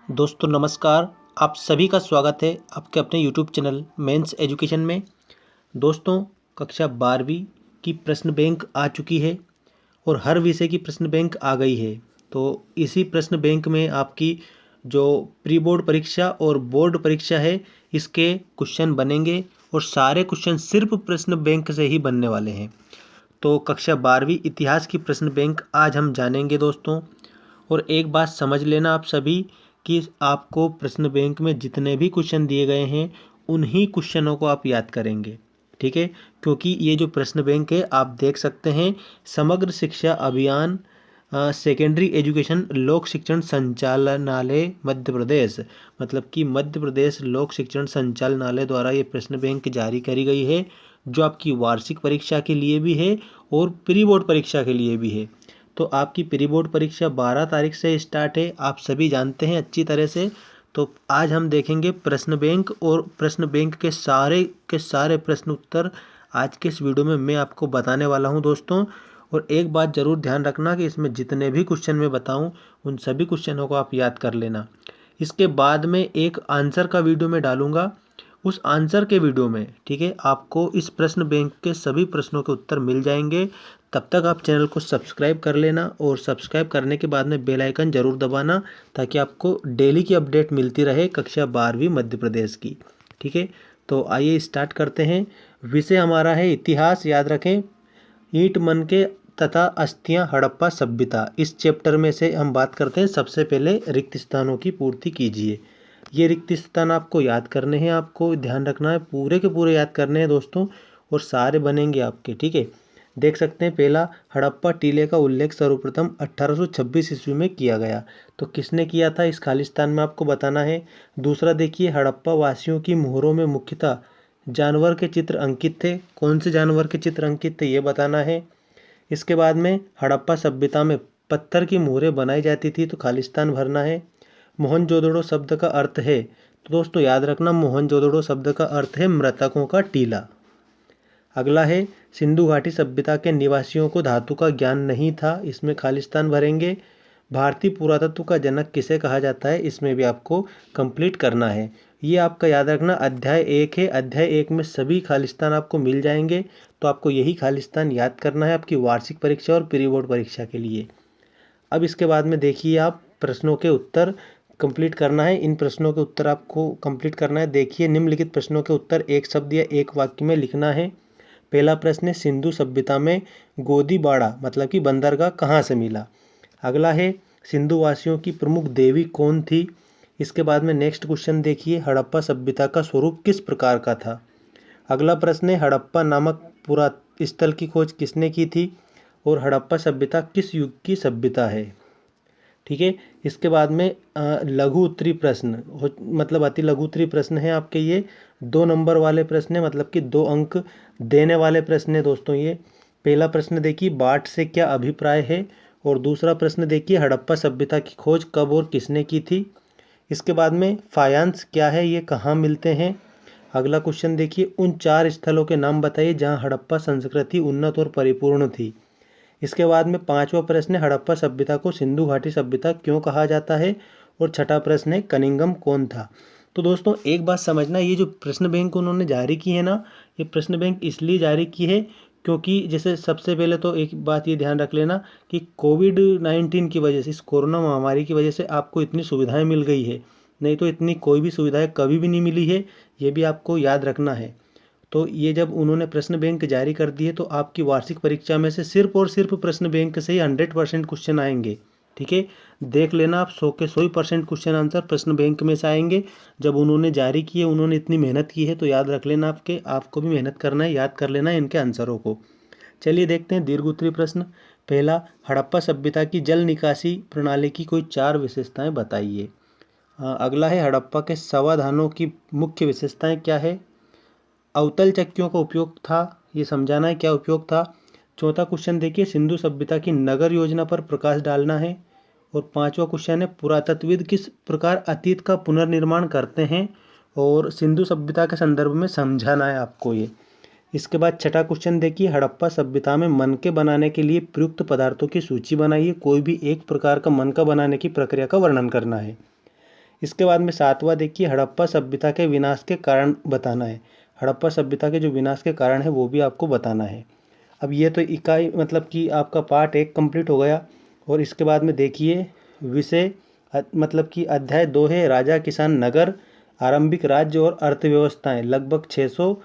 दोस्तों नमस्कार। आप सभी का स्वागत है आपके अपने यूट्यूब चैनल मेंस एजुकेशन में। दोस्तों कक्षा 12वीं की प्रश्न बैंक आ चुकी है और हर विषय की प्रश्न बैंक आ गई है। तो इसी प्रश्न बैंक में आपकी जो प्री बोर्ड परीक्षा और बोर्ड परीक्षा है इसके क्वेश्चन बनेंगे और सारे क्वेश्चन सिर्फ प्रश्न बैंक से ही बनने वाले हैं। तो कक्षा 12वीं इतिहास की प्रश्न बैंक आज हम जानेंगे दोस्तों। और एक बात समझ लेना आप सभी कि आपको प्रश्न बैंक में जितने भी क्वेश्चन दिए गए हैं उन्हीं क्वेश्चनों को आप याद करेंगे, ठीक है। क्योंकि ये जो प्रश्न बैंक है आप देख सकते हैं, समग्र शिक्षा अभियान सेकेंडरी एजुकेशन लोक शिक्षण संचालनालय मध्य प्रदेश, मतलब कि मध्य प्रदेश लोक शिक्षण संचालनालय द्वारा ये प्रश्न बैंक जारी करी गई है, जो आपकी वार्षिक परीक्षा के लिए भी है और प्री बोर्ड परीक्षा के लिए भी है। तो आपकी प्री बोर्ड परीक्षा 12 तारीख से स्टार्ट है, आप सभी जानते हैं अच्छी तरह से। तो आज हम देखेंगे प्रश्न बैंक और प्रश्न बैंक के सारे प्रश्न उत्तर आज के इस वीडियो में मैं आपको बताने वाला हूं दोस्तों। और एक बात ज़रूर ध्यान रखना कि इसमें जितने भी क्वेश्चन मैं बताऊं उन सभी क्वेश्चनों को आप याद कर लेना। इसके बाद में एक आंसर का वीडियो मैं डालूंगा, उस आंसर के वीडियो में, ठीक है, आपको इस प्रश्न बैंक के सभी प्रश्नों के उत्तर मिल जाएंगे। तब तक आप चैनल को सब्सक्राइब कर लेना और सब्सक्राइब करने के बाद में बेल आइकन ज़रूर दबाना ताकि आपको डेली की अपडेट मिलती रहे कक्षा 12वीं मध्य प्रदेश की, ठीक है। तो आइए स्टार्ट करते हैं। विषय हमारा है इतिहास, याद रखें, ईंट मनके तथा अस्थियां हड़प्पा सभ्यता। इस चैप्टर में से हम बात करते हैं। सबसे पहले रिक्त स्थानों की पूर्ति कीजिए। ये रिक्त स्थान आपको याद करने हैं, आपको ध्यान रखना है, पूरे के पूरे याद करने हैं दोस्तों और सारे बनेंगे आपके, ठीक है। देख सकते हैं, पहला, हड़प्पा टीले का उल्लेख सर्वप्रथम 1826 ईस्वी में किया गया। तो किसने किया था इस खालिस्तान में आपको बताना है। दूसरा देखिए, हड़प्पा वासियों की मोहरों में मुख्यतः जानवर के चित्र अंकित थे। कौन से जानवर के चित्र अंकित थे ये बताना है। इसके बाद में हड़प्पा सभ्यता में पत्थर की मोहरें बनाई जाती थी, तो खालिस्तान भरना है। मोहनजोदड़ो शब्द का अर्थ है, तो दोस्तों याद रखना, मोहनजोदड़ो शब्द का अर्थ है मृतकों का टीला। अगला है, सिंधु घाटी सभ्यता के निवासियों को धातु का ज्ञान नहीं था, इसमें खालिस्तान भरेंगे। भारतीय पुरातत्व का जनक किसे कहा जाता है, इसमें भी आपको कंप्लीट करना है। ये आपका याद रखना अध्याय 1 है, अध्याय 1 में सभी खालिस्तान आपको मिल जाएंगे। तो आपको यही खालिस्तान याद करना है आपकी वार्षिक परीक्षा और प्री बोर्ड परीक्षा के लिए। अब इसके बाद में देखिए, आप प्रश्नों के उत्तर कंप्लीट करना है। इन प्रश्नों के उत्तर आपको कंप्लीट करना है। देखिए, निम्नलिखित प्रश्नों के उत्तर एक शब्द या एक वाक्य में लिखना है। पहला प्रश्न है, सिंधु सभ्यता में गोदीबाड़ा मतलब कि बंदरगाह कहाँ से मिला। अगला है, सिंधु वासियों की प्रमुख देवी कौन थी। इसके बाद में नेक्स्ट क्वेश्चन देखिए, हड़प्पा सभ्यता का स्वरूप किस प्रकार का था। अगला प्रश्न है, हड़प्पा नामक पुरा स्थल की खोज किसने की थी और हड़प्पा सभ्यता किस युग की सभ्यता है, ठीक है। इसके बाद में लघु उत्तरी प्रश्न मतलब अति लघु उत्तरी प्रश्न है आपके, ये 2 नंबर वाले प्रश्न है, मतलब कि 2 अंक देने वाले प्रश्न है दोस्तों ये। पहला प्रश्न देखिए, बाढ़ से क्या अभिप्राय है, और दूसरा प्रश्न देखिए, हड़प्पा सभ्यता की खोज कब और किसने की थी। इसके बाद में फायांस क्या है, ये कहाँ मिलते हैं। अगला क्वेश्चन देखिए, उन 4 स्थलों के नाम बताइए जहाँ हड़प्पा संस्कृति उन्नत और परिपूर्ण थी। इसके बाद में 5वां प्रश्न है, हड़प्पा सभ्यता को सिंधु घाटी सभ्यता क्यों कहा जाता है, और छठा प्रश्न है, कनिंगम कौन था। तो दोस्तों एक बात समझना, ये जो प्रश्न बैंक उन्होंने जारी की है ना, ये प्रश्न बैंक इसलिए जारी की है क्योंकि जैसे सबसे पहले तो एक बात ये ध्यान रख लेना कि कोविड-19 की वजह से, इस कोरोना महामारी की वजह से आपको इतनी सुविधाएं मिल गई है, नहीं तो इतनी कोई भी सुविधाएं कभी भी नहीं मिली है, ये भी आपको याद रखना है। तो ये जब उन्होंने प्रश्न बैंक जारी कर दिए तो आपकी वार्षिक परीक्षा में से सिर्फ और सिर्फ प्रश्न बैंक से ही 100% क्वेश्चन आएंगे, ठीक है। देख लेना आप, 100 के 100% क्वेश्चन आंसर प्रश्न बैंक में से आएंगे। जब उन्होंने जारी किए, उन्होंने इतनी मेहनत की है, तो याद रख लेना आपको भी मेहनत करना है, याद कर लेना है इनके आंसरों को। चलिए देखते हैं दीर्घ उत्तरी प्रश्न। पहला, हड़प्पा सभ्यता की जल निकासी प्रणाली की कोई 4 विशेषताएं बताइए। अगला है, हड़प्पा के समाधानों की मुख्य विशेषताएं क्या है। अवतल चक्कियों का उपयोग था, ये समझाना है क्या उपयोग था। चौथा क्वेश्चन देखिए, सिंधु सभ्यता की नगर योजना पर प्रकाश डालना है। और 5वां क्वेश्चन है, पुरातत्वविद किस प्रकार अतीत का पुनर्निर्माण करते हैं और सिंधु सभ्यता के संदर्भ में समझाना है आपको ये। इसके बाद छठा क्वेश्चन देखिए, हड़प्पा सभ्यता में मनके बनाने के लिए प्रयुक्त पदार्थों की सूची बनाइए, कोई भी एक प्रकार का मनका बनाने की प्रक्रिया का वर्णन करना है। इसके बाद में 7वां देखिए, हड़प्पा सभ्यता के विनाश के कारण बताना है। हड़प्पा सभ्यता के जो विनाश के कारण है वो भी आपको बताना है। अब ये तो इकाई मतलब कि आपका पार्ट 1 कंप्लीट हो गया। और इसके बाद में देखिए विषय मतलब कि अध्याय 2 है राजा किसान नगर, आरंभिक राज्य और अर्थव्यवस्थाएं, लगभग 600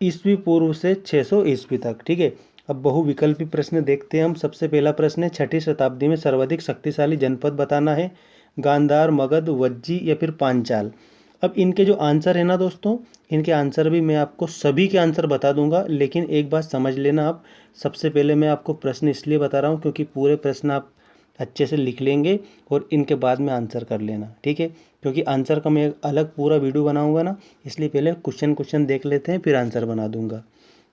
ईस्वी पूर्व से 600 ईस्वी तक। ठीक है, अब बहुविकल्पी प्रश्न देखते हैं हम। सबसे पहला प्रश्न है, 6ठी शताब्दी में सर्वाधिक शक्तिशाली जनपद बताना है। गांधार, मगध, वज्जी या फिर पांचाल। अब इनके जो आंसर है ना दोस्तों, इनके आंसर भी मैं आपको सभी के आंसर बता दूंगा, लेकिन एक बात समझ लेना आप। सबसे पहले मैं आपको प्रश्न इसलिए बता रहा हूँ क्योंकि पूरे प्रश्न आप अच्छे से लिख लेंगे और इनके बाद में आंसर कर लेना। ठीक है, क्योंकि आंसर का मैं अलग पूरा वीडियो बनाऊंगा ना, इसलिए पहले क्वेश्चन देख लेते हैं फिर आंसर बना दूंगा।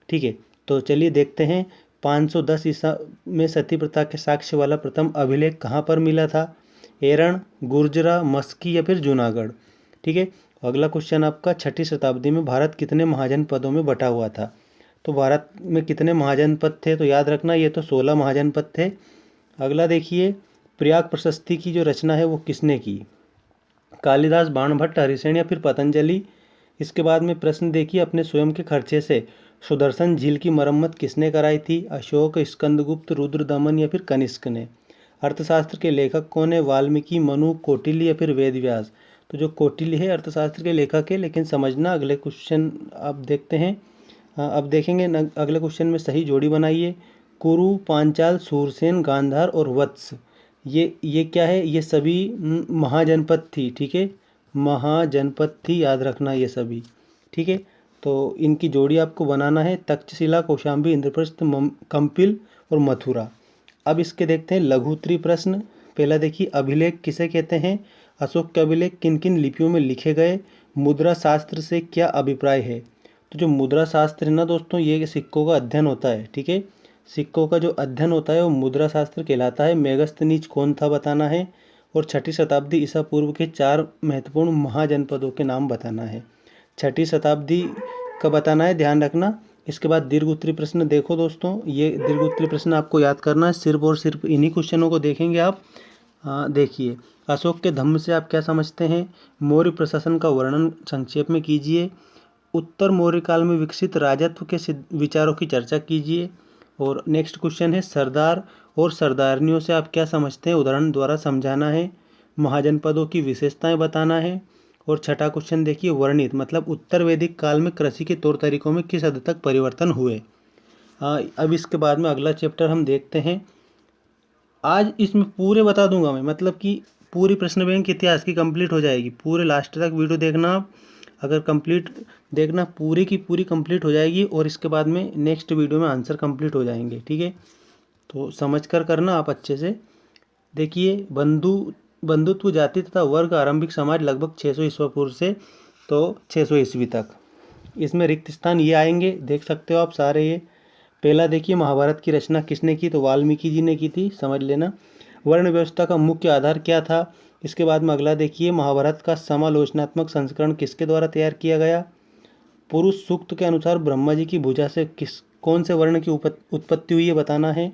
ठीक है, तो चलिए देखते हैं। 510 ईसा में सती प्रथा के साक्ष्य वाला प्रथम अभिलेख कहाँ पर मिला था? एरण, गुर्जरा, मस्की या फिर जूनागढ़। ठीक है, अगला क्वेश्चन आपका, 6ठी शताब्दी में भारत कितने महाजनपदों में बटा हुआ था? तो भारत में कितने महाजनपद थे? तो याद रखना ये तो 16 महाजनपद थे। अगला देखिए, प्रयाग प्रशस्ति की जो रचना है वो किसने की? कालिदास, बाणभट्ट, हरिसेन या फिर पतंजलि। इसके बाद में प्रश्न देखिए, अपने स्वयं के खर्चे से सुदर्शन झील की मरम्मत किसने कराई थी? अशोक, स्कंदगुप्त, रुद्रदमन या फिर कनिष्क ने। अर्थशास्त्र के लेखक कौन है? वाल्मीकि, मनु, कौटिल्य या फिर वेदव्यास। तो जो कौटिल्य है अर्थशास्त्र के लेखक है, लेकिन समझना अगले क्वेश्चन अब देखते हैं। अब देखेंगे अगले क्वेश्चन में सही जोड़ी बनाइए। कुरु, पांचाल, सूरसेन, गांधार और वत्स, ये क्या है? ये सभी महाजनपद थी। ठीक है, महाजनपद थी, याद रखना ये सभी। ठीक है, तो इनकी जोड़ी आपको बनाना है, तक्षशिला, कौशाम्बी, इंद्रप्रस्थ, कंपिल और मथुरा। अब इसके देखते हैं लघु उत्तरीय प्रश्न। पहला देखिए, अभिलेख किसे कहते हैं? अशोक के अभिलेख किन किन लिपियों में लिखे गए? मुद्रा शास्त्र से क्या अभिप्राय है? तो जो मुद्रा शास्त्र है ना दोस्तों, ये सिक्कों का अध्ययन होता है। ठीक है, सिक्कों का जो अध्ययन होता है वो मुद्रा शास्त्र कहलाता है। मेगस्थनीज कौन था बताना है। और 6ठी शताब्दी ईसा पूर्व के 4 महत्वपूर्ण महाजनपदों के नाम बताना है। 6ठी शताब्दी का बताना है, ध्यान रखना। इसके बाद दीर्घ उत्तरीय प्रश्न देखो दोस्तों, ये दीर्घ उत्तरीय प्रश्न आपको याद करना है, सिर्फ और सिर्फ इन्हीं क्वेश्चनों को देखेंगे आप। देखिए, अशोक के धम्म से आप क्या समझते हैं? मौर्य प्रशासन का वर्णन संक्षेप में कीजिए। उत्तर मौर्य काल में विकसित राजत्व के विचारों की चर्चा कीजिए। और नेक्स्ट क्वेश्चन है, सरदार और सरदारनियों से आप क्या समझते हैं? उदाहरण द्वारा समझाना है। महाजनपदों की विशेषताएं बताना है। और छठा क्वेश्चन देखिए, वर्णित मतलब उत्तर वैदिक काल में कृषि के तौर तरीकों में किस हद तक परिवर्तन हुए। अब इसके बाद में अगला चैप्टर हम देखते हैं। आज इसमें पूरे बता दूंगा मैं, मतलब कि पूरी प्रश्न बैंक इतिहास की कंप्लीट हो जाएगी। पूरे लास्ट तक वीडियो देखना आप, अगर कंप्लीट देखना पूरी की पूरी कंप्लीट हो जाएगी। और इसके बाद में नेक्स्ट वीडियो में आंसर कंप्लीट हो जाएंगे। ठीक है, तो समझ कर करना आप अच्छे से। देखिए, बंधुत्व जाति तथा वर्ग आरंभिक समाज लगभग 600 ईस्वी पूर्व से तो 600 ईस्वी तक। इसमें रिक्त स्थान ये आएंगे, देख सकते हो आप सारे। ये पहला देखिए, महाभारत की रचना किसने की? तो वाल्मीकि जी ने की थी, समझ लेना। वर्ण व्यवस्था का मुख्य आधार क्या था? इसके बाद में अगला देखिए, महाभारत का समालोचनात्मक संस्करण किसके द्वारा तैयार किया गया? पुरुष सूक्त के अनुसार ब्रह्मा जी की भुजा से कौन से वर्ण की उत्पत्ति हुई है बताना है।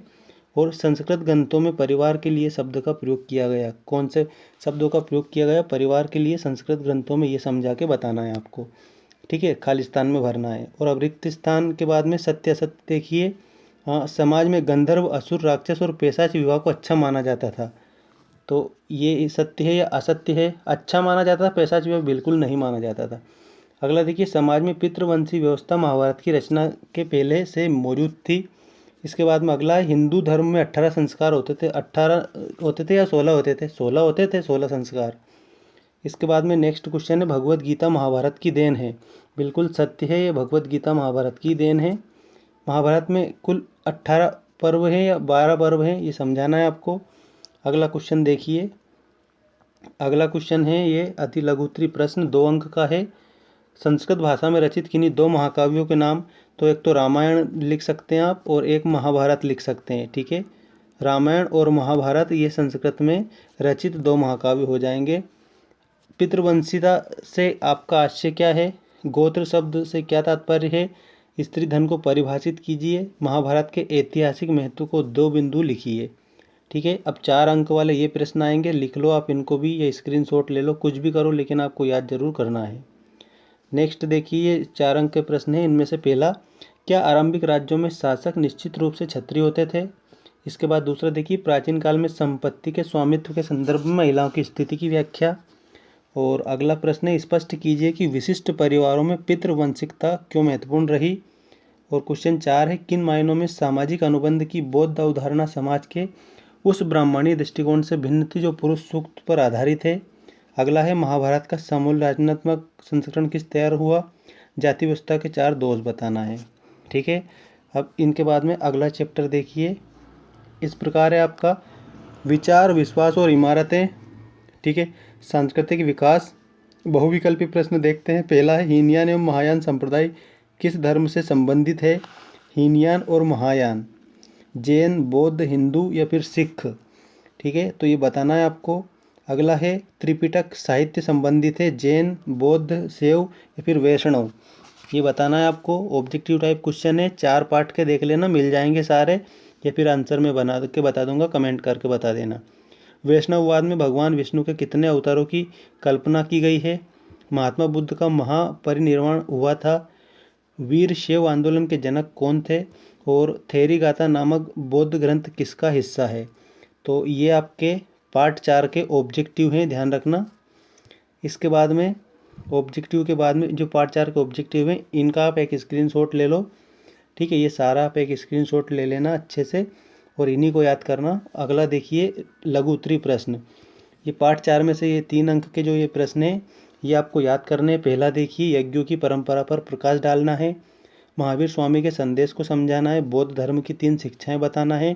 और संस्कृत ग्रंथों में परिवार के लिए शब्द का प्रयोग किया गया, कौन से शब्दों का प्रयोग किया गया परिवार के लिए संस्कृत ग्रंथों में, ये समझा के बताना है आपको। ठीक है, खाली स्थान में भरना है। और अब रिक्त स्थान के बाद में सत्य असत्य देखिए। हाँ, समाज में गंधर्व, असुर, राक्षस और पेशाच विवाह को अच्छा माना जाता था। तो ये सत्य है या असत्य है? अच्छा माना जाता था, पेशाच विवाह बिल्कुल नहीं माना जाता था। अगला देखिए, समाज में पितृवंशी व्यवस्था महाभारत की रचना के पहले से मौजूद थी। इसके बाद में अगला है, हिंदू धर्म में 18 संस्कार होते थे। 18 होते थे या 16 होते थे? 16 होते थे, 16 संस्कार। इसके बाद में नेक्स्ट क्वेश्चन है, भगवत गीता महाभारत की देन है। बिल्कुल सत्य है, ये भगवत गीता महाभारत की देन है। महाभारत में कुल 18 पर्व हैं या 12 पर्व हैं, ये समझाना है आपको। अगला क्वेश्चन देखिए, अगला क्वेश्चन है ये अति लघुत्तरीय प्रश्न, 2 अंक का है। संस्कृत भाषा में रचित किन्हीं 2 महाकाव्यों के नाम। तो एक तो रामायण लिख सकते हैं आप और एक महाभारत लिख सकते हैं। ठीक है, रामायण और महाभारत ये संस्कृत में रचित 2 महाकाव्य हो जाएंगे। पितृवंशिता से आपका आशय क्या है? गोत्र शब्द से क्या तात्पर्य है? स्त्री धन को परिभाषित कीजिए। महाभारत के ऐतिहासिक महत्व को 2 बिंदु लिखिए। ठीक है। अब 4 अंक वाले ये प्रश्न आएंगे, लिख लो आप इनको भी या स्क्रीनशॉट ले लो, कुछ भी करो, लेकिन आपको याद जरूर करना है। नेक्स्ट देखिए, ये 4 अंक के प्रश्न है। इनमें से पहला, क्या आरंभिक राज्यों में शासक निश्चित रूप से क्षत्रिय होते थे? इसके बाद दूसरा देखिए, प्राचीन काल में संपत्ति के स्वामित्व के संदर्भ में महिलाओं की स्थिति की व्याख्या। और अगला प्रश्न है, स्पष्ट कीजिए कि विशिष्ट परिवारों में पितृवंशिकता क्यों महत्वपूर्ण रही। और क्वेश्चन 4 है, किन मायनों में सामाजिक अनुबंध की बौद्ध अवधारणा समाज के उस ब्राह्मणीय दृष्टिकोण से भिन्न थी जो पुरुष सूक्त पर आधारित है। अगला है, महाभारत का समूल रचनात्मक संस्करण किस तैयार हुआ? जाति व्यवस्था के 4 दोष बताना है। ठीक है। अब इनके बाद में अगला चैप्टर देखिए, इस प्रकार है आपका विचार, विश्वास और इमारतें। ठीक है। सांस्कृतिक विकास, बहुविकल्पी प्रश्न देखते हैं। पहला है, हीनयान एवं महायान संप्रदाय किस धर्म से संबंधित है? हीनयान और महायान, जैन, बौद्ध, हिंदू या फिर सिख। ठीक है, तो ये बताना है आपको। अगला है, त्रिपिटक साहित्य संबंधित है, जैन, बौद्ध, शैव या फिर वैष्णव, ये बताना है आपको। ऑब्जेक्टिव टाइप क्वेश्चन है, 4 पार्ट के देख लेना, मिल जाएंगे सारे, या फिर आंसर में बना के बता दूंगा, कमेंट करके बता देना। वैष्णववाद में भगवान विष्णु के कितने अवतारों की कल्पना की गई है? महात्मा बुद्ध का महापरिनिर्वाण हुआ था। वीर शैव आंदोलन के जनक कौन थे? और थेरी गाथा नामक बौद्ध ग्रंथ किसका हिस्सा है? तो ये आपके पार्ट 4 के ऑब्जेक्टिव हैं, ध्यान रखना। इसके बाद में ऑब्जेक्टिव के बाद में जो पार्ट 4 के ऑब्जेक्टिव हैं, इनका आप एक स्क्रीनशॉट ले लो। ठीक है, ये सारा आप एक स्क्रीनशॉट ले लेना अच्छे से और इन्हीं को याद करना। अगला देखिए, लघु उत्तरीय प्रश्न। ये पार्ट 4 में से ये 3 अंक के जो ये प्रश्न हैं, ये आपको याद करने हैं। पहला देखिए, यज्ञों की परंपरा पर प्रकाश डालना है। महावीर स्वामी के संदेश को समझाना है। बौद्ध धर्म की 3 शिक्षाएं बताना है।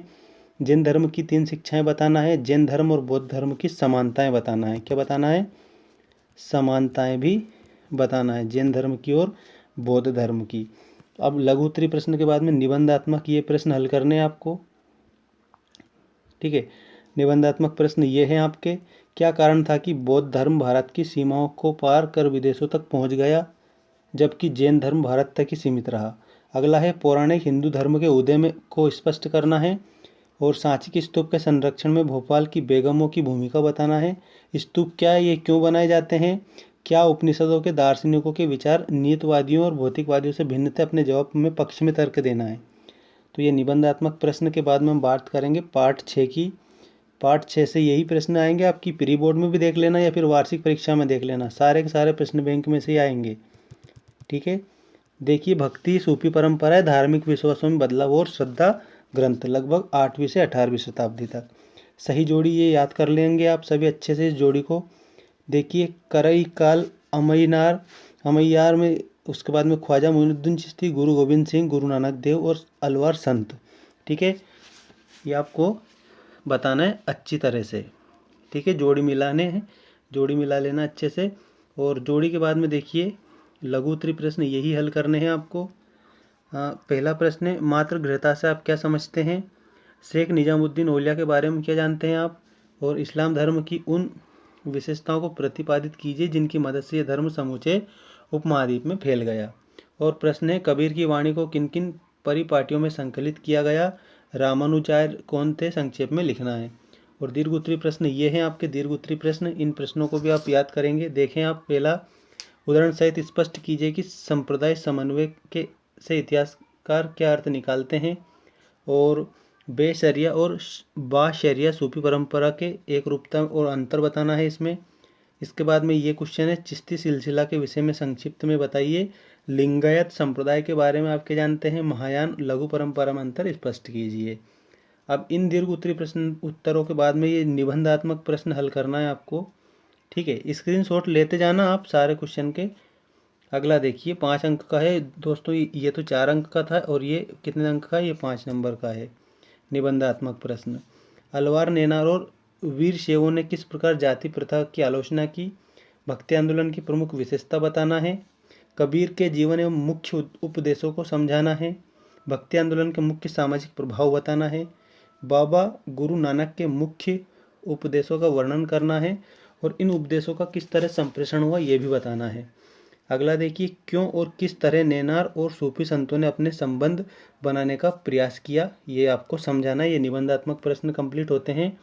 जैन धर्म की 3 शिक्षाएं बताना है। जैन धर्म और बौद्ध धर्म की समानताएं बताना है। क्या बताना है? समानताएं भी बताना है, जैन धर्म की और बौद्ध धर्म की। अब लघु उत्तरीय प्रश्न के बाद में निबंधात्मक ये प्रश्न हल करने हैं आपको। ठीक है, निबंधात्मक प्रश्न ये हैं आपके, क्या कारण था कि बौद्ध धर्म भारत की सीमाओं को पार कर विदेशों तक पहुंच गया, जबकि जैन धर्म भारत तक ही सीमित रहा? अगला है, पौराणिक हिंदू धर्म के उदय में को स्पष्ट करना है। और सांची के स्तूप के संरक्षण में भोपाल की बेगमों की भूमिका बताना है। स्तूप क्या है, ये क्यों बनाए जाते हैं? क्या उपनिषदों के दार्शनिकों के विचार नीतवादियों और भौतिकवादियों से भिन्न थे? अपने जवाब में पक्ष में तर्क देना है। तो ये निबंधात्मक प्रश्न के बाद में हम बात करेंगे पार्ट 6 की। पार्ट 6 से यही प्रश्न आएंगे, आपकी प्री बोर्ड में भी देख लेना या फिर वार्षिक परीक्षा में देख लेना, सारे के सारे प्रश्न बैंक में से ही आएंगे। ठीक है, देखिए, भक्ति सूफी परंपरा है, धार्मिक विश्वासों में बदलाव और श्रद्धा ग्रंथ, लगभग 8वीं से 18वीं शताब्दी तक। सही जोड़ी ये याद कर लेंगे आप सभी अच्छे से इस जोड़ी को। देखिए, करई काल अमैनार अमैयार में, उसके बाद में ख्वाजा मोइनुद्दीन चिश्ती, गुरु गोविंद सिंह, गुरु नानक देव और अलवार संत। ठीक है, ये आपको बताना है अच्छी तरह से। ठीक है, जोड़ी मिलाने हैं, जोड़ी मिला लेना अच्छे से। और जोड़ी के बाद में देखिए, लघु उत्तरीय प्रश्न यही हल करने हैं आपको। पहला प्रश्न है, मातृगृहता से आप क्या समझते हैं? शेख निजामुद्दीन औलिया के बारे में क्या जानते हैं आप? और इस्लाम धर्म की उन विशेषताओं को प्रतिपादित कीजिए जिनकी मदद से यह धर्म समूचे उपमहाद्वीप में फैल गया। और प्रश्न है, कबीर की वाणी को किन किन परिपाटियों में संकलित किया गया? रामानुजाचार्य कौन थे? संक्षेप में लिखना है। और दीर्घ उत्तरीय प्रश्न ये हैं आपके दीर्घ उत्तरीय प्रश्न, इन प्रश्नों को भी आप याद करेंगे। देखें आप, पहला, उदाहरण सहित स्पष्ट कीजिए कि संप्रदाय समन्वय के से इतिहासकार क्या अर्थ निकालते हैं। और बेशरिया और बाशरिया सूफी परंपरा के एक रूपता और अंतर बताना है इसमें। इसके बाद में ये क्वेश्चन है, चिश्ती सिलसिला के विषय में संक्षिप्त में बताइए। लिंगायत संप्रदाय के बारे में आप क्या जानते हैं? महायान लघु परंपरा में अंतर स्पष्ट कीजिए। अब इन दीर्घ उत्तरीय प्रश्न उत्तरों के बाद में ये निबंधात्मक प्रश्न हल करना है आपको। ठीक है, स्क्रीनशॉट लेते जाना आप सारे क्वेश्चन के। अगला देखिए, 5 अंक का है दोस्तों, ये तो 4 अंक का था और ये कितने अंक का है? ये 5 नंबर का है। निबंधात्मक प्रश्न, अलवार नेनार और वीर शैवों ने किस प्रकार जाति प्रथा की आलोचना की? भक्ति आंदोलन की प्रमुख विशेषता बताना है। कबीर के जीवन एवं मुख्य उपदेशों को समझाना है। भक्ति आंदोलन के मुख्य सामाजिक प्रभाव बताना है। बाबा गुरु नानक के मुख्य उपदेशों का वर्णन करना है। और इन उपदेशों का किस तरह संप्रेषण हुआ ये भी बताना है। अगला देखिए, क्यों और किस तरह नैनार और सूफी संतों ने अपने संबंध बनाने का प्रयास किया, ये आपको समझाना है। ये निबंधात्मक प्रश्न कंप्लीट होते हैं।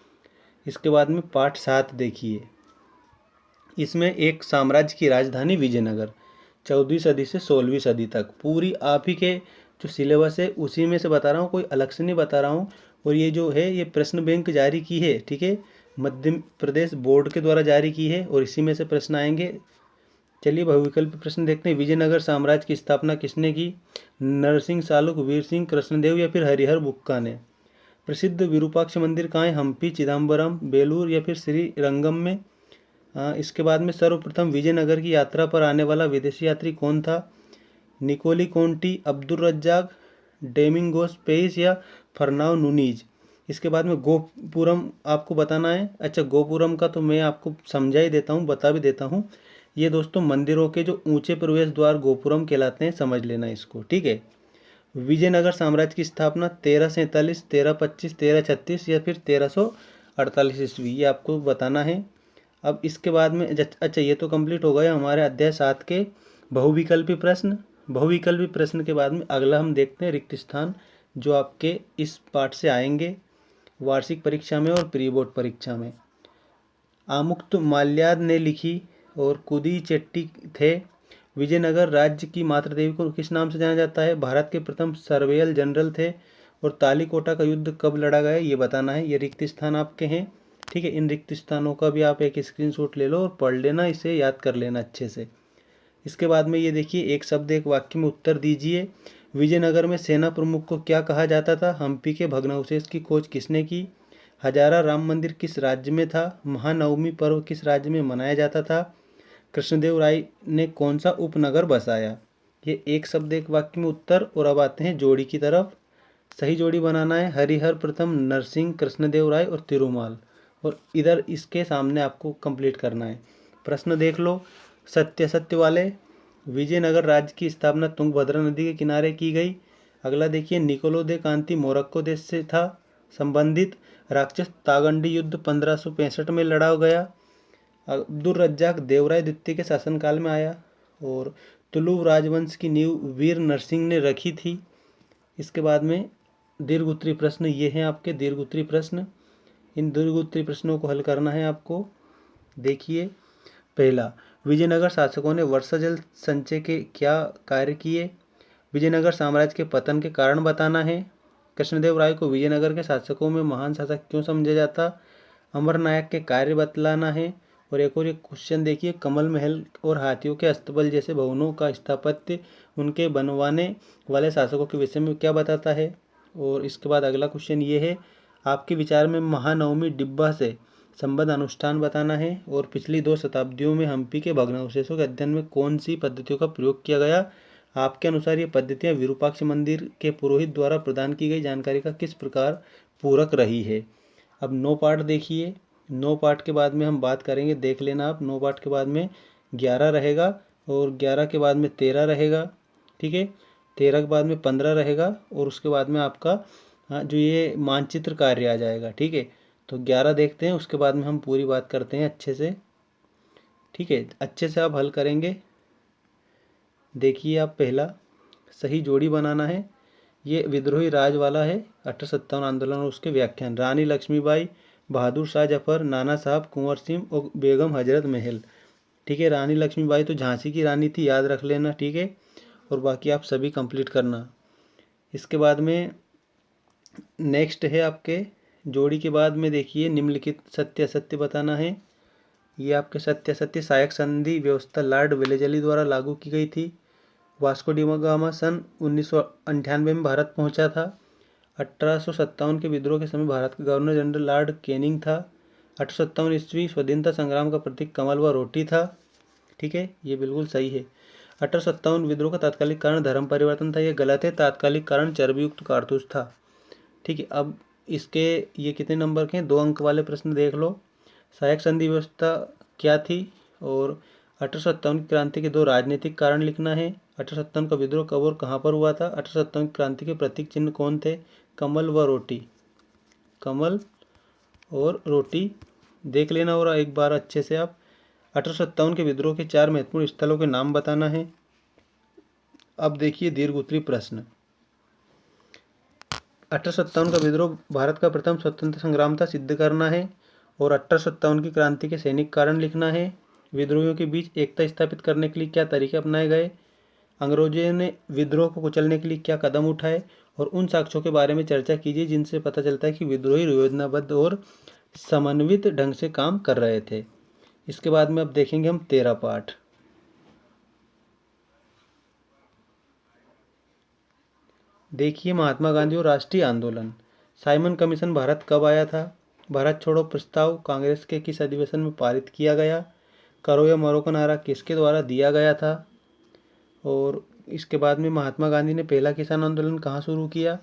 इसके बाद में पाठ 7 देखिए, इसमें एक साम्राज्य की राजधानी विजयनगर, 14वीं सदी से 16वीं सदी तक, पूरी आप ही के जो सिलेबस है उसी में से बता रहा हूँ, कोई अलग से नहीं बता रहा हूँ। और ये जो है ये प्रश्न बैंक जारी की है, ठीक है, मध्य प्रदेश बोर्ड के द्वारा जारी की है और इसी में से प्रश्न आएंगे। चलिए बहुविकल्प प्रश्न देखते हैं। विजयनगर साम्राज्य की स्थापना किसने की? नरसिंह सालुक, वीर सिंह, कृष्णदेव या फिर हरिहर बुक्का ने? प्रसिद्ध विरूपाक्ष मंदिर कहाँ है? हम्पी, चिदम्बरम, बेलूर या फिर श्रीरंगम में? इसके बाद में सर्वप्रथम विजयनगर की यात्रा पर आने वाला विदेशी यात्री कौन था? निकोली कोंटी, अब्दुल रज्जाक, डेमिंगोस पेइस या फरनाओ नूनीज? इसके बाद में गोपुरम आपको बताना है। अच्छा, गोपुरम का तो मैं आपको समझा ही देता हूँ, बता भी देता हूँ। ये दोस्तों मंदिरों के जो ऊंचे प्रवेश द्वार गोपुरम कहलाते हैं, समझ लेना इसको, ठीक है। विजयनगर साम्राज्य की स्थापना 1347, 1325, 1336 या फिर 1348 ईस्वी, ये आपको बताना है। अब इसके बाद में अच्छा, ये तो कंप्लीट हो गया हमारे अध्याय 7 के बहुविकल्पी प्रश्न। बहुविकल्पी प्रश्न के बाद में अगला हम देखते हैं रिक्त स्थान, जो आपके इस पाठ से आएंगे वार्षिक परीक्षा में और प्री बोर्ड परीक्षा में। आमुक्त माल्याद ने लिखी और कुदी चेट्टी थे। विजयनगर राज्य की मातृ देवी को किस नाम से जाना जाता है? भारत के प्रथम सर्वेयल जनरल थे। और तालीकोटा का युद्ध कब लड़ा गया, ये बताना है। ये रिक्त स्थान आपके हैं, ठीक है। इन रिक्त स्थानों का भी आप एक स्क्रीनशॉट ले लो और पढ़ लेना, इसे याद कर लेना अच्छे से। इसके बाद में ये देखिए, एक शब्द एक वाक्य में उत्तर दीजिए। विजयनगर में सेना प्रमुख को क्या कहा जाता था? हम्पी के भग्नावशेष की खोज किसने की? हजारा राम मंदिर किस राज्य में था? महानवमी पर्व किस राज्य में मनाया जाता था? कृष्णदेव राय ने कौन सा उपनगर बसाया? ये एक शब्द एक वाक्य में उत्तर। और अब आते हैं जोड़ी की तरफ। सही जोड़ी बनाना है। हरिहर प्रथम, नरसिंह, कृष्णदेव राय और तिरुमाल। और इधर इसके सामने आपको कंप्लीट करना है। प्रश्न देख लो सत्य सत्य वाले। विजयनगर राज्य की स्थापना तुंगभद्रा नदी के किनारे की गई। अगला देखिए, निकोलो दे कांति मोरक्को देश से था संबंधित। राक्षस तागंडी युद्ध 1565 में लड़ा गया। अब्दुल रज्जाक देवराय द्वितीय के शासनकाल में आया। और तुलुव राजवंश की नींव वीर नरसिंह ने रखी थी। इसके बाद में दीर्घ उत्तरी प्रश्न, ये हैं आपके दीर्घ उत्तरी प्रश्न। इन दीर्घ उत्तरी प्रश्नों को हल करना है आपको। देखिए, पहला, विजयनगर शासकों ने वर्षा जल संचय के क्या कार्य किए? विजयनगर साम्राज्य के पतन के कारण बताना है। कृष्णदेव राय को विजयनगर के शासकों में महान शासक क्यों समझा जाता? अमर नायक के कार्य बतलाना है। और एक क्वेश्चन देखिए, कमल महल और हाथियों के अस्तबल जैसे भवनों का स्थापत्य उनके बनवाने वाले शासकों के विषय में क्या बताता है? और इसके बाद अगला क्वेश्चन ये है, आपके विचार में महानवमी डिब्बा से संबद्ध अनुष्ठान बताना है। और पिछली 2 शताब्दियों में हम्पी के भग्नावशेषों के अध्ययन में कौन सी पद्धतियों का प्रयोग किया गया? आपके अनुसार ये पद्धतियाँ विरूपाक्ष मंदिर के पुरोहित द्वारा प्रदान की गई जानकारी का किस प्रकार पूरक रही है? अब 9 पार्ट देखिए। 9 पार्ट के बाद में हम बात करेंगे, देख लेना आप। 9 पार्ट के बाद में 11 रहेगा और 11 के बाद में 13 रहेगा, ठीक है। 13 के बाद में 15 रहेगा और उसके बाद में आपका जो ये मानचित्र कार्य आ जाएगा, ठीक है। तो 11 देखते हैं, उसके बाद में हम पूरी बात करते हैं अच्छे से, ठीक है। अच्छे से आप हल करेंगे। देखिए, आप पहला सही जोड़ी बनाना है। ये विद्रोही राज वाला है, 1857 आंदोलन और उसके व्याख्यान। रानी लक्ष्मीबाई, बहादुर शाह जफर, नाना साहब, कुंवर सिंह और बेगम हजरत महल, ठीक है। रानी लक्ष्मीबाई तो झांसी की रानी थी, याद रख लेना, ठीक है। और बाकी आप सभी कंप्लीट करना। इसके बाद में नेक्स्ट है आपके जोड़ी के बाद में देखिए, निम्नलिखित सत्य असत्य बताना है। ये आपके सत्य असत्य, सहायक संधि व्यवस्था लॉर्ड वेलेजली द्वारा लागू की गई थी। वास्को डी गामा सन 1998 में भारत पहुंचा था। 1857 के विद्रोह के समय भारत का गवर्नर जनरल लॉर्ड कैनिंग था। 1857 ईस्वी स्वतंत्रता संग्राम का प्रतीक कमल व रोटी था, ठीक है, ये बिल्कुल सही है। 1857 विद्रोह का तात्कालिक कारण धर्म परिवर्तन था, ये गलत है। तात्कालिक कारण चर्बीयुक्त कारतूस था, ठीक है। अब इसके ये कितने नंबर के हैं? 2 अंक वाले प्रश्न देख लो। सहायक संधि व्यवस्था क्या थी? और 1857 की क्रांति के 2 राजनीतिक कारण लिखना है। 1857 का विद्रोह कब और कहाँ पर हुआ था? 1857 की क्रांति के प्रतीक चिन्ह कौन थे? कमल व रोटी, कमल और रोटी देख लेना और एक बार अच्छे से आप। 1857 के विद्रोह के 4 महत्वपूर्ण स्थलों के नाम बताना है। अब देखिए दीर्घ-उत्तरीय प्रश्न। 1857 का विद्रोह भारत का प्रथम स्वतंत्र संग्राम था, सिद्ध करना है। और 1857 की क्रांति के सैनिक कारण लिखना है। विद्रोहियों के बीच एकता स्थापित करने के लिए क्या तरीके अपनाए गए, अंग्रेजों ने विद्रोह को कुचलने के लिए क्या कदम उठाए, और उन साक्ष्यों के बारे में चर्चा कीजिए जिनसे पता चलता है कि विद्रोही योजनाबद्ध और समन्वित ढंग से काम कर रहे थे। इसके बाद में अब देखेंगे हम 13 पाठ। देखिए महात्मा गांधी और राष्ट्रीय आंदोलन। साइमन कमीशन भारत कब आया था, भारत छोड़ो प्रस्ताव कांग्रेस के किस अधिवेशन में पारित किया गया, करो या मरो का नारा किसके द्वारा दिया गया था, और इसके बाद में महात्मा गांधी ने पहला किसान आंदोलन कहाँ शुरू किया,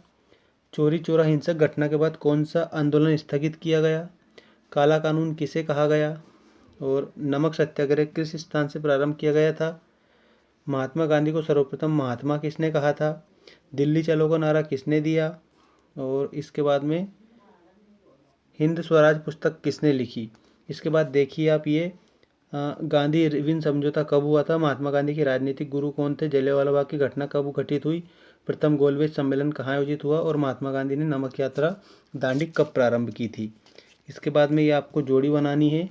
चोरी चौरा हिंसक घटना के बाद कौन सा आंदोलन स्थगित किया गया, काला कानून किसे कहा गया, और नमक सत्याग्रह किस स्थान से प्रारंभ किया गया था, महात्मा गांधी को सर्वप्रथम महात्मा किसने कहा था, दिल्ली चलो का नारा किसने दिया, और इसके बाद में हिंद स्वराज पुस्तक किसने लिखी। इसके बाद देखिए आप ये गांधी इरविन समझौता कब हुआ था, महात्मा गांधी के राजनीतिक गुरु कौन थे, जलियांवाला बाग की घटना कब घटित हुई, प्रथम गोलमेज सम्मेलन कहाँ आयोजित हुआ, और महात्मा गांधी ने नमक यात्रा दांडी कब प्रारंभ की थी। इसके बाद में ये आपको जोड़ी बनानी है।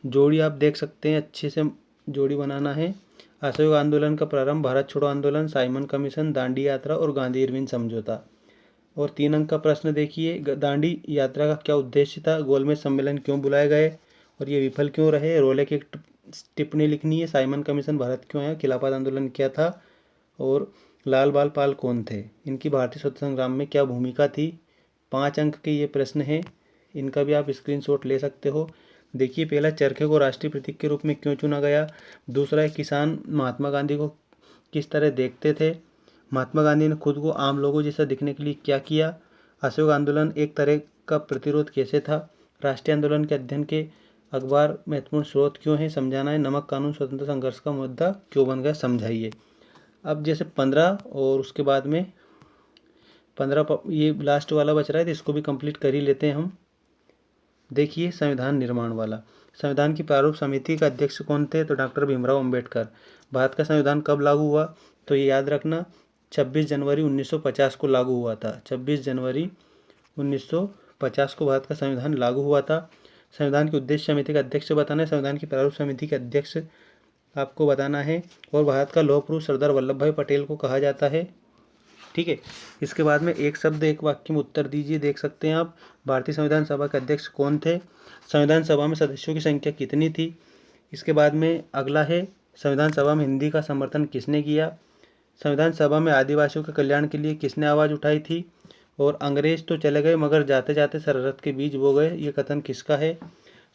जोड़ी आप देख सकते हैं, अच्छे से जोड़ी बनाना है। असहयोग आंदोलन का प्रारंभ, भारत छोड़ो आंदोलन, साइमन कमीशन, दांडी यात्रा और गांधी इरविन समझौता। और 3 अंक का प्रश्न देखिए, दांडी यात्रा का क्या उद्देश्य था, गोलमेज सम्मेलन क्यों बुलाए गए और ये विफल क्यों रहे, रोले की एक टिप्पणी लिखनी है, साइमन कमीशन भारत क्यों आया, खिलाफत आंदोलन क्या था, और लाल बाल पाल कौन थे, इनकी भारतीय स्वतंत्रता संग्राम में क्या भूमिका थी। 5 अंक के ये प्रश्न हैं, इनका भी आप स्क्रीनशॉट ले सकते हो। देखिए पहला, चरखे को राष्ट्रीय प्रतीक के रूप में क्यों चुना गया। दूसरा है, किसान महात्मा गांधी को किस तरह देखते थे। महात्मा गांधी ने खुद को आम लोगों जैसा दिखने के लिए क्या किया। असहयोग आंदोलन एक तरह का प्रतिरोध कैसे था। राष्ट्रीय आंदोलन के अध्ययन के अखबार महत्वपूर्ण स्रोत क्यों है, समझाना है। नमक कानून स्वतंत्रता संघर्ष का मुद्दा क्यों बन गया, समझाइए। अब जैसे 15 और उसके बाद में 15 ये लास्ट वाला बच रहा है तो इसको भी कंप्लीट कर ही लेते हैं हम। देखिए संविधान निर्माण वाला, संविधान की प्रारूप समिति का अध्यक्ष कौन थे, तो डॉक्टर भीमराव अंबेडकर। भारत का संविधान कब लागू हुआ, तो ये याद रखना 26 जनवरी 1950 को लागू हुआ था। 26 जनवरी 1950 को भारत का संविधान लागू हुआ था। संविधान की उद्देश्य समिति का अध्यक्ष बताना है, संविधान की प्रारूप समिति के अध्यक्ष आपको बताना है, और भारत का लौह पुरुष सरदार वल्लभ भाई पटेल को कहा जाता है। ठीक है, इसके बाद में एक शब्द एक वाक्य में उत्तर दीजिए। देख सकते हैं आप, भारतीय संविधान सभा के अध्यक्ष कौन थे, संविधान सभा में सदस्यों की संख्या कितनी थी। इसके बाद में अगला है, संविधान सभा में हिंदी का समर्थन किसने किया। संविधान सभा में आदिवासियों के कल्याण के लिए किसने आवाज़ उठाई थी। और अंग्रेज तो चले गए मगर जाते जाते सरहद के बीज बो गए, ये कथन किसका है।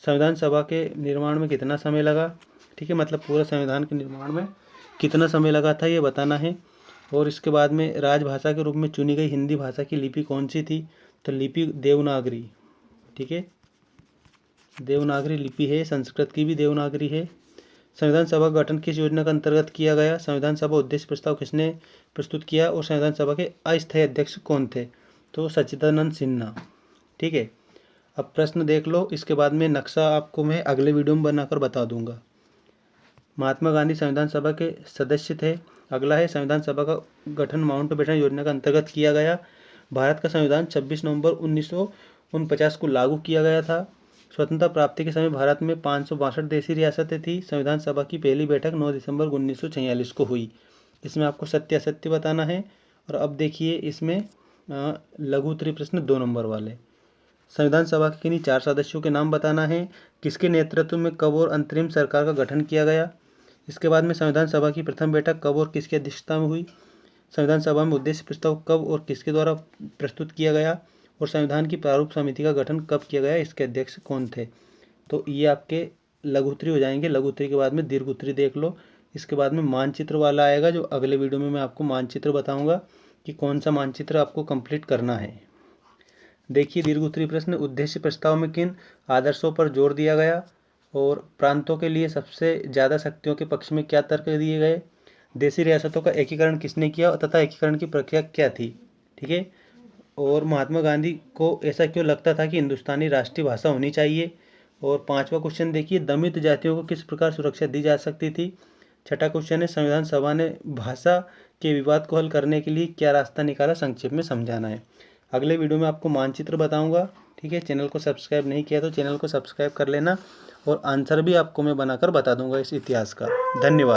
संविधान सभा के निर्माण में कितना समय लगा। ठीक है, मतलब पूरा संविधान के निर्माण में कितना समय लगा था ये बताना है। और इसके बाद में राजभाषा के रूप में चुनी गई हिंदी भाषा की लिपि कौन सी थी, तो लिपि देवनागरी। ठीक है, देवनागरी लिपि है। संस्कृत की भी देवनागरी है। संविधान सभा का गठन किस योजना के अंतर्गत किया गया। संविधान सभा उद्देश्य प्रस्ताव किसने प्रस्तुत किया, और संविधान सभा के अस्थायी अध्यक्ष कौन थे, तो सच्चिदानंद सिन्हा। ठीक है, अब प्रश्न देख लो। इसके बाद में नक्शा आपको मैं अगले वीडियो में बनाकर बता दूंगा। महात्मा गांधी संविधान सभा के सदस्य थे। अगला है, संविधान सभा का गठन माउंटबेटन योजना के अंतर्गत किया गया। भारत का संविधान 26 नवंबर 1949 को लागू किया गया था। स्वतंत्रता प्राप्ति के समय भारत में 562 देशी रियासतें थी। संविधान सभा की पहली बैठक 9 दिसंबर 1946 को हुई। इसमें आपको सत्य असत्य बताना है। और अब देखिए इसमें लघु उत्तरीय प्रश्न 2 नंबर वाले। संविधान सभा के किन्हीं 4 सदस्यों के नाम बताना है। किसके नेतृत्व में कब और अंतरिम सरकार का गठन किया गया। इसके बाद में संविधान सभा की प्रथम बैठक कब और किसकी अध्यक्षता में हुई। संविधान सभा में उद्देश्य प्रस्ताव कब और किसके द्वारा प्रस्तुत किया गया। और संविधान की प्रारूप समिति का गठन कब किया गया, इसके अध्यक्ष कौन थे। तो ये आपके लघु उत्तरीय हो जाएंगे। लघु उत्तरीय के बाद में दीर्घ उत्तरीय देख लो। इसके बाद में मानचित्र वाला आएगा, जो अगले वीडियो में मैं आपको मानचित्र बताऊँगा कि कौन सा मानचित्र आपको कंप्लीट करना है। देखिए दीर्घ उत्तरीय प्रश्न, उद्देश्य प्रस्ताव में किन आदर्शों पर जोर दिया गया, और प्रांतों के लिए सबसे ज़्यादा शक्तियों के पक्ष में क्या तर्क दिए गए। देशी रियासतों का एकीकरण किसने किया तथा एकीकरण की प्रक्रिया क्या थी। ठीक है, और महात्मा गांधी को ऐसा क्यों लगता था कि हिंदुस्तानी राष्ट्रीय भाषा होनी चाहिए। और 5वां क्वेश्चन देखिए, दमित जातियों को किस प्रकार सुरक्षा दी जा सकती थी। 6ठा क्वेश्चन है, संविधान सभा ने भाषा के विवाद को हल करने के लिए क्या रास्ता निकाला, संक्षेप में समझाना है। अगले वीडियो में आपको मानचित्र बताऊंगा। ठीक है, चैनल को सब्सक्राइब नहीं किया तो चैनल को सब्सक्राइब कर लेना, और आंसर भी आपको मैं बनाकर बता दूंगा इस इतिहास का। धन्यवाद।